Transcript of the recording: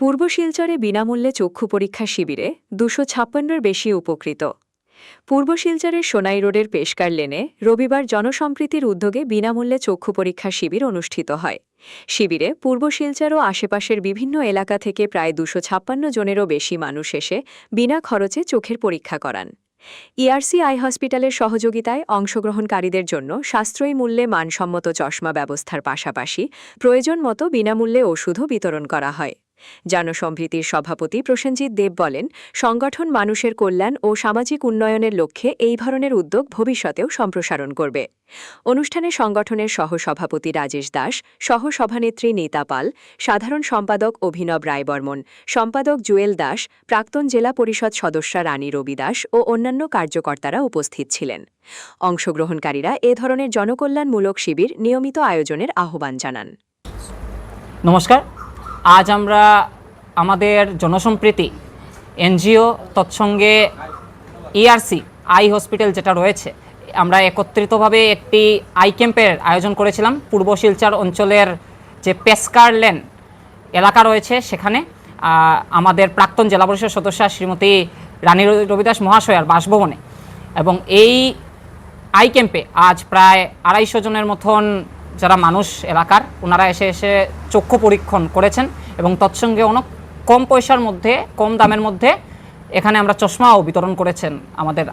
পূর্ব শিলচরে বিনামূল্যে চক্ষু পরীক্ষা শিবিরে ২৫৬-র বেশি উপকৃত। পূর্ব শিলচরের সোনাই রোডের পেশকার লেনে রবিবার জনসম্প্রীতির উদ্যোগে বিনামূল্যে চক্ষু পরীক্ষা শিবির অনুষ্ঠিত হয়। শিবিরে পূর্ব শিলচর ও আশেপাশের বিভিন্ন এলাকা থেকে প্রায় ২৫৬ জনেরও বেশি মানুষ এসে বিনা খরচে চোখের পরীক্ষা করান। ইআরসি আই হসপিটালের সহযোগিতায় অংশগ্রহণকারীদের জন্য সাশ্রয়ী মূল্যে মানসম্মত চশমা ব্যবস্থার পাশাপাশি প্রয়োজন মতো বিনামূল্যে ওষুধও বিতরণ করা হয়। জনসম্প্রীতির সভাপতি প্রসেনজিৎ দেব বলেন, সংগঠন মানুষের কল্যাণ ও সামাজিক উন্নয়নের লক্ষ্যে এই ধরনের উদ্যোগ ভবিষ্যতেও সম্প্রসারণ করবে। অনুষ্ঠানে সংগঠনের সহসভাপতি রাজেশ দাস, সহসভানেত্রী নীতা পাল, সাধারণ সম্পাদক অভিনব রায়বর্মন, সম্পাদক জুয়েল দাস, প্রাক্তন জেলা পরিষদ সদস্যা রানী রবি দাস ও অন্যান্য কার্যকর্তারা উপস্থিত ছিলেন। অংশগ্রহণকারীরা এ ধরনের জনকল্যাণমূলক শিবির নিয়মিত আয়োজনের আহ্বান জানান। নমস্কার, আজ আমরা আমাদের জনসম্প্রীতি এনজিও তৎসঙ্গে ইআরসি আই হসপিটাল যেটা রয়েছে, আমরা একত্রিতভাবে একটি আই ক্যাম্পের আয়োজন করেছিলাম। পূর্ব শিলচর অঞ্চলের যে পেশকার লেন এলাকা রয়েছে সেখানে আমাদের প্রাক্তন জেলা পরিষদ সদস্যা শ্রীমতী রানী রবিদাস মহাশয়ার বাসভবনে, এবং এই আই ক্যাম্পে আজ প্রায় ২৫০ জনের মতন যারা মানুষ এলাকার, ওনারা এসে চক্ষু পরীক্ষণ করেছেন এবং তৎসঙ্গে অনেক কম পয়সার মধ্যে, কম দামের মধ্যে এখানে আমরা চশমাও বিতরণ করেছেন আমাদের